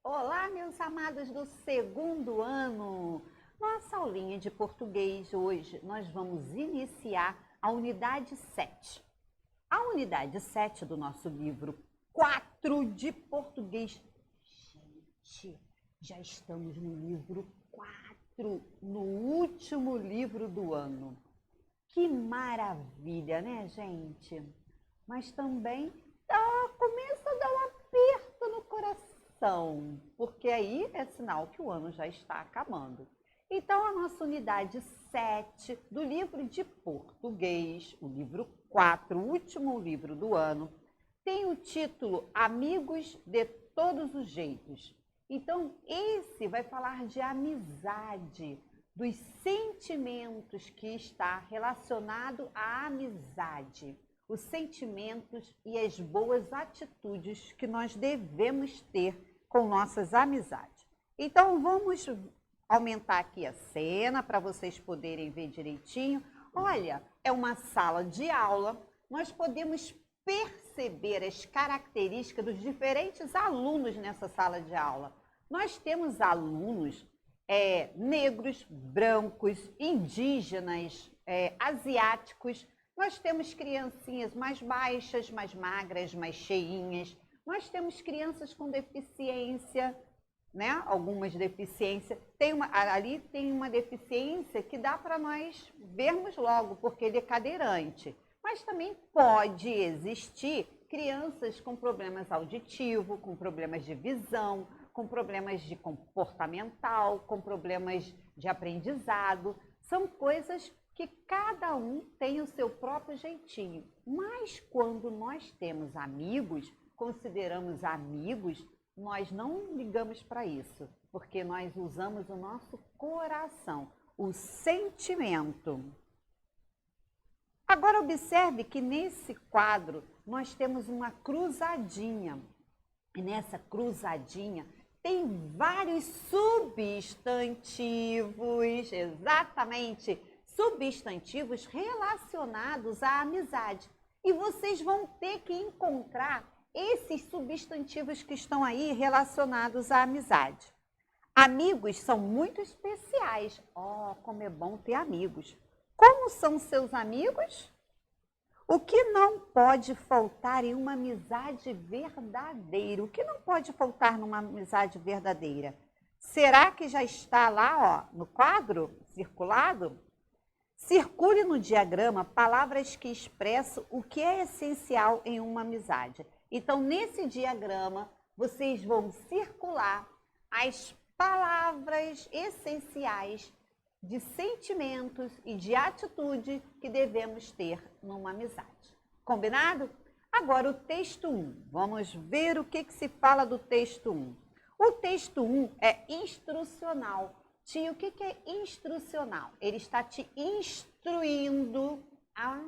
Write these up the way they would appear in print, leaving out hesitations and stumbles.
Olá, meus amados do segundo ano! Nossa aulinha de português hoje, nós vamos iniciar a unidade 7. A unidade 7 do nosso livro 4 de português. Gente, já estamos no livro 4, no último livro do ano. Que maravilha, né, gente? Mas também começa a dar um aperto no coração, porque aí é sinal que o ano já está acabando. Então, a nossa unidade 7 do livro de português, o livro 4, o último livro do ano, tem o título Amigos de Todos os Jeitos. Então, esse vai falar de amizade, dos sentimentos que está relacionado à amizade, os sentimentos e as boas atitudes que nós devemos ter com nossas amizades. Então, vamos aumentar aqui a cena para vocês poderem ver direitinho. Olha, é uma sala de aula, nós podemos perceber as características dos diferentes alunos nessa sala de aula. Nós temos alunos negros, brancos, indígenas, asiáticos. Nós temos criancinhas mais baixas, mais magras, mais cheinhas. Nós temos crianças com deficiência, né? Algumas deficiências. Ali tem uma deficiência que dá para nós vermos logo, porque ele é cadeirante. Mas também pode existir crianças com problemas auditivos, com problemas de visão, com problemas de comportamental, com problemas de aprendizado. São coisas que cada um tem o seu próprio jeitinho. Mas quando nós temos amigos, consideramos amigos, nós não ligamos para isso, porque nós usamos o nosso coração, o sentimento. Agora observe que nesse quadro nós temos uma cruzadinha. E nessa cruzadinha tem vários substantivos, exatamente, substantivos relacionados à amizade. E vocês vão ter que encontrar esses substantivos que estão aí relacionados à amizade. Amigos são muito especiais. Oh, como é bom ter amigos. Como são seus amigos? O que não pode faltar em uma amizade verdadeira? O que não pode faltar numa amizade verdadeira? Será que já está lá, ó, no quadro circulado? Circule no diagrama palavras que expressam o que é essencial em uma amizade. Então, nesse diagrama, vocês vão circular as palavras essenciais de sentimentos e de atitude que devemos ter numa amizade. Combinado? Agora o texto 1. Vamos ver o que se fala do texto 1. O texto 1 é instrucional. Tia, o que é instrucional? Ele está te instruindo a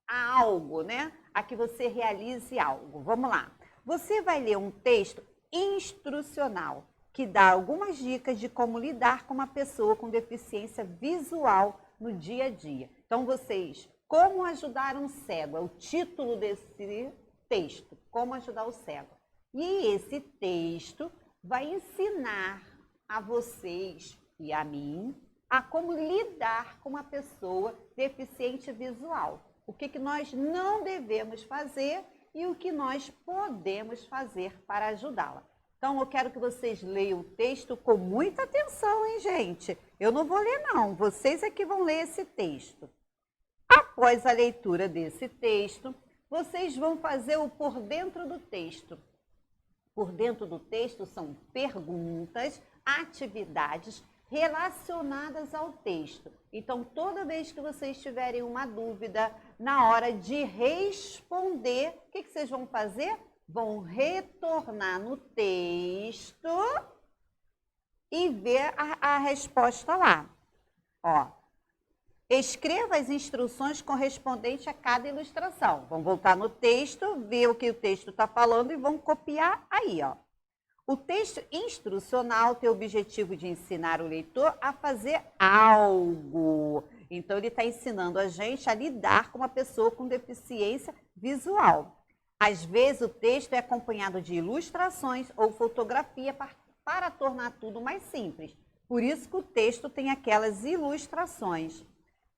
algo, né? A que você realize algo. Vamos lá. Você vai ler um texto instrucional, que dá algumas dicas de como lidar com uma pessoa com deficiência visual no dia a dia. Então, vocês, como ajudar um cego? É o título desse texto, como ajudar o cego. E esse texto vai ensinar a vocês e a mim a como lidar com uma pessoa deficiente visual. O que nós não devemos fazer e o que nós podemos fazer para ajudá-la. Então, eu quero que vocês leiam o texto com muita atenção, hein, gente? Eu não vou ler, não. Vocês é que vão ler esse texto. Após a leitura desse texto, vocês vão fazer o por dentro do texto. Por dentro do texto são perguntas, atividades relacionadas ao texto. Então, toda vez que vocês tiverem uma dúvida, na hora de responder, o que vocês vão fazer? Vão retornar no texto e ver a resposta lá. Ó, escreva as instruções correspondentes a cada ilustração. Vão voltar no texto, ver o que o texto está falando e vão copiar aí, ó. O texto instrucional tem o objetivo de ensinar o leitor a fazer algo. Então, ele está ensinando a gente a lidar com uma pessoa com deficiência visual. Às vezes, o texto é acompanhado de ilustrações ou fotografia para tornar tudo mais simples. Por isso que o texto tem aquelas ilustrações.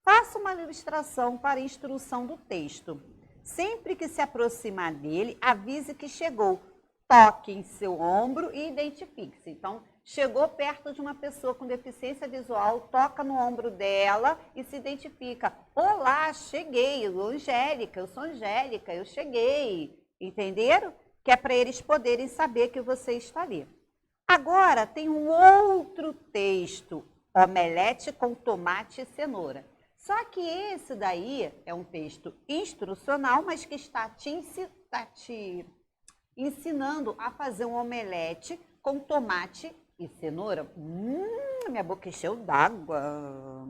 Faça uma ilustração para a instrução do texto. Sempre que se aproximar dele, avise que chegou. Toque em seu ombro e identifique-se. Então, chegou perto de uma pessoa com deficiência visual, toca no ombro dela e se identifica. Olá, cheguei, eu sou Angélica, eu cheguei. Entenderam? Que é para eles poderem saber que você está ali. Agora, tem um outro texto, omelete com tomate e cenoura. Só que esse daí é um texto instrucional, mas que está te ensinando a fazer um omelete com tomate e cenoura. Minha boca encheu d'água.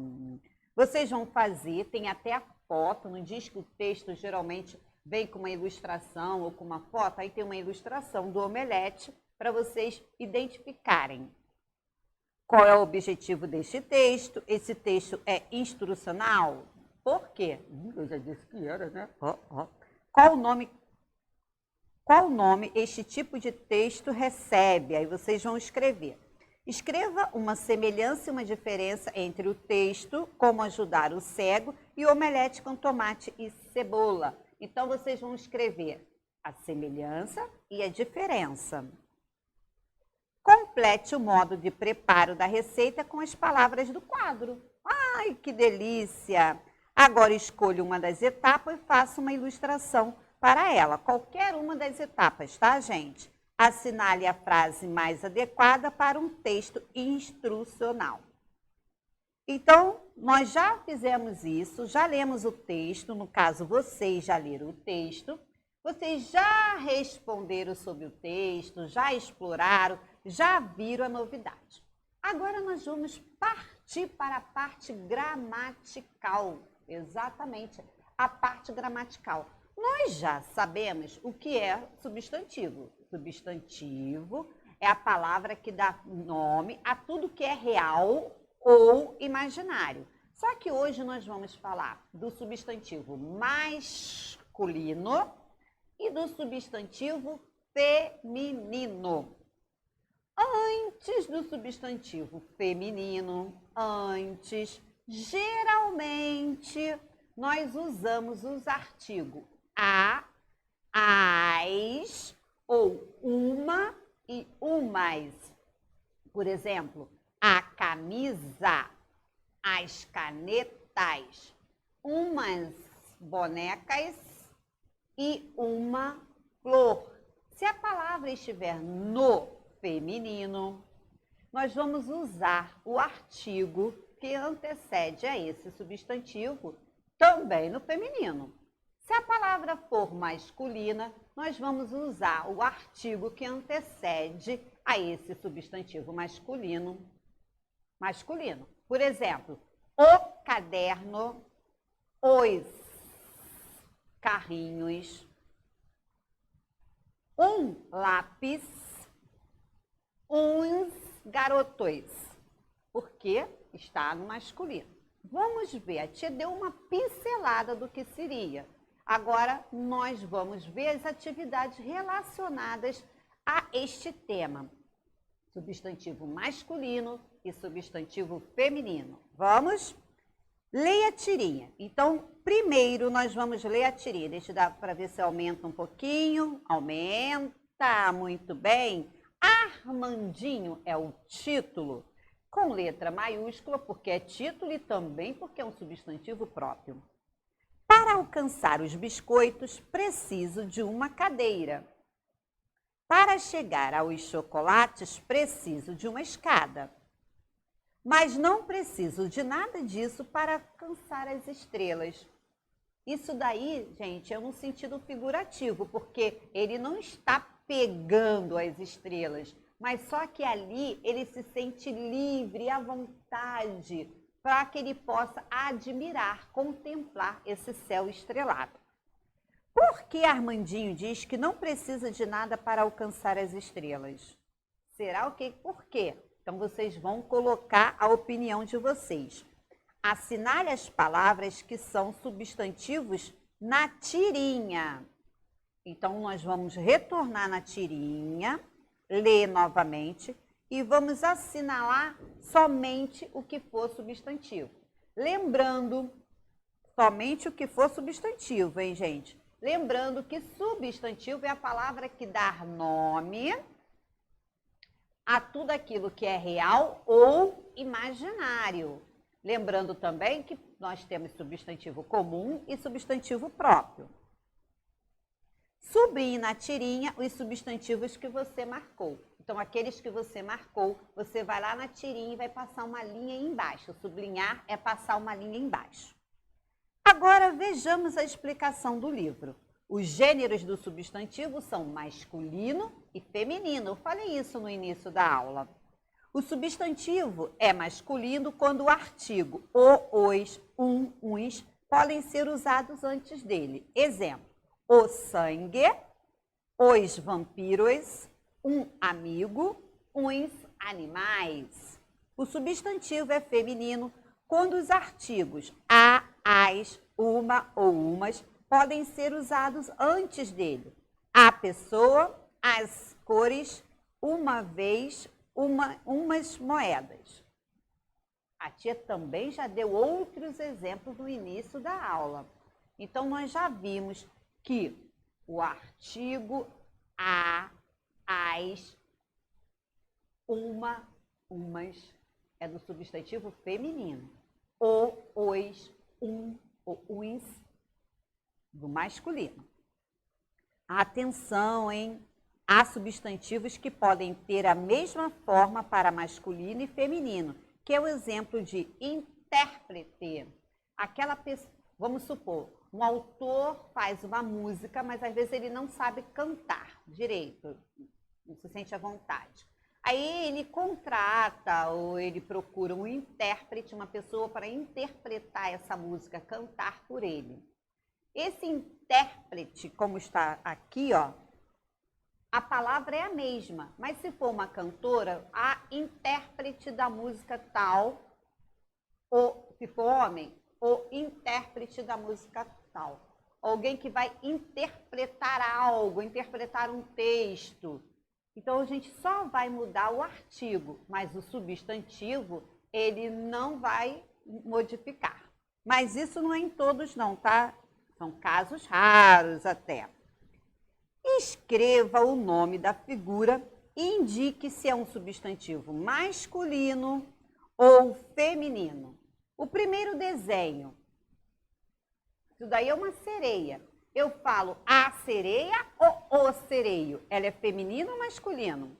Vocês vão fazer, tem até a foto, não diz que o texto geralmente vem com uma ilustração ou com uma foto, aí tem uma ilustração do omelete para vocês identificarem. Qual é o objetivo deste texto? Esse texto é instrucional? Por quê? Eu já disse que era, né? Qual o nome este tipo de texto recebe? Aí vocês vão escrever. Escreva uma semelhança e uma diferença entre o texto, como ajudar o cego, e o omelete com tomate e cebola. Então, vocês vão escrever a semelhança e a diferença. Complete o modo de preparo da receita com as palavras do quadro. Ai, que delícia! Agora escolha uma das etapas e faça uma ilustração para ela. Qualquer uma das etapas, tá, gente? Assinale a frase mais adequada para um texto instrucional. Então, nós já fizemos isso, já lemos o texto, no caso, vocês já leram o texto, vocês já responderam sobre o texto, já exploraram, já viram a novidade. Agora nós vamos partir para a parte gramatical, exatamente, a parte gramatical. Nós já sabemos o que é substantivo. Substantivo é a palavra que dá nome a tudo que é real ou imaginário. Só que hoje nós vamos falar do substantivo masculino e do substantivo feminino. Antes do substantivo feminino, geralmente nós usamos os artigos a, as ou uma e umas. Por exemplo, a camisa, as canetas, umas bonecas e uma flor. Se a palavra estiver no feminino, nós vamos usar o artigo que antecede a esse substantivo também no feminino. Se a palavra for masculina, nós vamos usar o artigo que antecede a esse substantivo masculino. Por exemplo, o caderno, os carrinhos, um lápis, uns garotos, porque está no masculino. Vamos ver, a tia deu uma pincelada do que seria. Agora, nós vamos ver as atividades relacionadas a este tema. Substantivo masculino e substantivo feminino. Vamos? Leia a tirinha. Então, primeiro nós vamos ler a tirinha. Deixa eu dar para ver se aumenta um pouquinho. Aumenta, muito bem. Armandinho é o título, com letra maiúscula, porque é título e também porque é um substantivo próprio. Para alcançar os biscoitos, preciso de uma cadeira. Para chegar aos chocolates, preciso de uma escada. Mas não preciso de nada disso para alcançar as estrelas. Isso daí, gente, é no sentido figurativo, porque ele não está pegando as estrelas, mas só que ali ele se sente livre, à vontade, para que ele possa admirar, contemplar esse céu estrelado. Por que Armandinho diz que não precisa de nada para alcançar as estrelas? Será o quê? Por quê? Então, vocês vão colocar a opinião de vocês. assinale as palavras que são substantivos na tirinha. Então, nós vamos retornar na tirinha, ler novamente e vamos assinalar somente o que for substantivo. Lembrando, somente o que for substantivo, hein, gente? Lembrando que substantivo é a palavra que dá nome a tudo aquilo que é real ou imaginário. Lembrando também que nós temos substantivo comum e substantivo próprio. Sublinhe na tirinha os substantivos que você marcou. Então, aqueles que você marcou, você vai lá na tirinha e vai passar uma linha aí embaixo. Sublinhar é passar uma linha embaixo. Agora, vejamos a explicação do livro. Os gêneros do substantivo são masculino e feminino. Eu falei isso no início da aula. O substantivo é masculino quando o artigo o, os, uns podem ser usados antes dele. Exemplo, o sangue, os vampiros, um amigo, uns animais. O substantivo é feminino quando os artigos a, as, uma ou umas podem ser usados antes dele. A pessoa, as cores, uma vez, umas moedas. A tia também já deu outros exemplos no início da aula. Então, nós já vimos que o artigo a, as, uma, umas é do substantivo feminino. O, os, ou uns do masculino. Atenção, hein? Há substantivos que podem ter a mesma forma para masculino e feminino, que é o exemplo de intérprete. Aquela pessoa, vamos supor, um autor faz uma música, mas às vezes ele não sabe cantar direito, não se sente à vontade. Aí ele contrata ou ele procura um intérprete, uma pessoa para interpretar essa música, cantar por ele. Esse intérprete, como está aqui, ó, a palavra é a mesma, mas se for uma cantora, a intérprete da música tal, ou se for homem, o intérprete da música tal. Alguém que vai interpretar algo, interpretar um texto. Então, a gente só vai mudar o artigo, mas o substantivo, ele não vai modificar. Mas isso não é em todos não, tá? São casos raros até. Escreva o nome da figura e indique se é um substantivo masculino ou feminino. O primeiro desenho, isso daí é uma sereia. Eu falo a sereia ou o sereio? Ela é feminino ou masculino?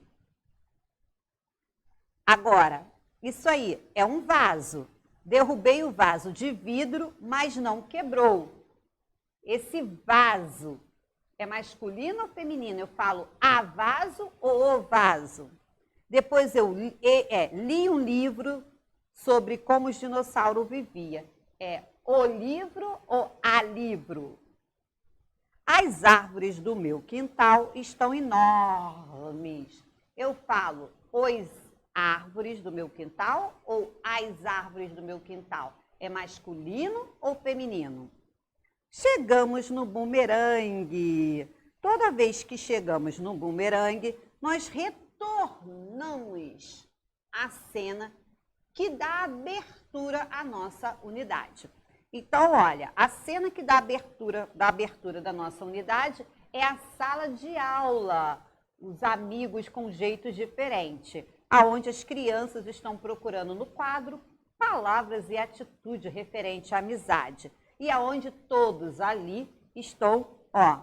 Agora, isso aí é um vaso. Derrubei o vaso de vidro, mas não quebrou. Esse vaso é masculino ou feminino? Eu falo a vaso ou o vaso? Depois eu li um livro sobre como os dinossauros viviam. É o livro ou a livro? As árvores do meu quintal estão enormes. Eu falo os árvores do meu quintal ou as árvores do meu quintal? É masculino ou feminino? Chegamos no bumerangue. Toda vez que chegamos no bumerangue, nós retornamos à cena que dá abertura à nossa unidade. Então, olha, a cena que dá abertura da nossa unidade é a sala de aula, os amigos com jeitos diferentes, aonde as crianças estão procurando no quadro palavras e atitude referente à amizade. E aonde todos ali estão, ó,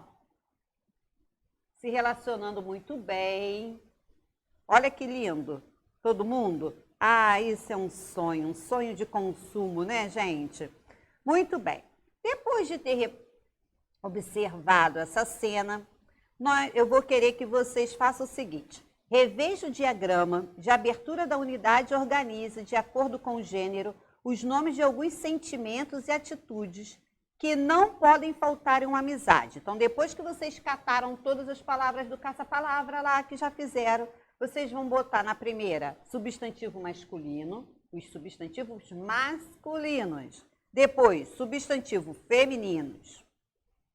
se relacionando muito bem. Olha que lindo. Todo mundo? Ah, isso é um sonho de consumo, né, gente? Muito bem. Depois de ter observado essa cena, eu vou querer que vocês façam o seguinte. Reveja o diagrama de abertura da unidade e organize, de acordo com o gênero, os nomes de alguns sentimentos e atitudes que não podem faltar em uma amizade. Então, depois que vocês cataram todas as palavras do caça-palavra lá, que já fizeram, vocês vão botar na primeira substantivo masculino, os substantivos masculinos. Depois, substantivo femininos.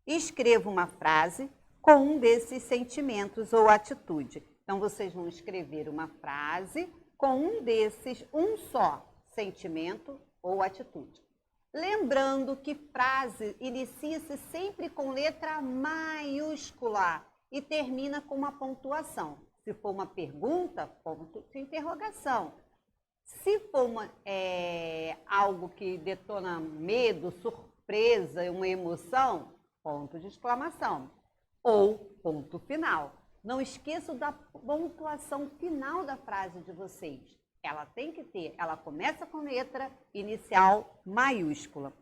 Escreva uma frase com um desses sentimentos ou atitude. Então, vocês vão escrever uma frase com um desses, um só sentimento ou atitude. Lembrando que frase inicia-se sempre com letra maiúscula e termina com uma pontuação. Se for uma pergunta, ponto de interrogação. Se for algo que detona medo, surpresa, uma emoção, ponto de exclamação ou ponto final. Não esqueçam da pontuação final da frase de vocês. Ela tem que ter, ela começa com letra inicial maiúscula.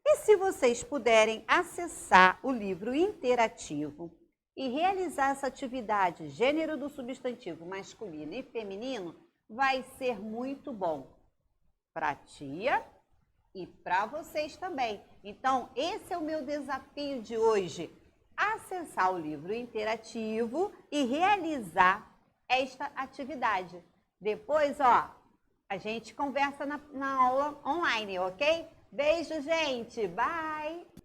E se vocês puderem acessar o livro interativo e realizar essa atividade, gênero do substantivo masculino e feminino, vai ser muito bom para a tia e para vocês também. Então, esse é o meu desafio de hoje, acessar o livro interativo e realizar esta atividade. Depois, a gente conversa na aula online, ok? Beijo, gente! Bye!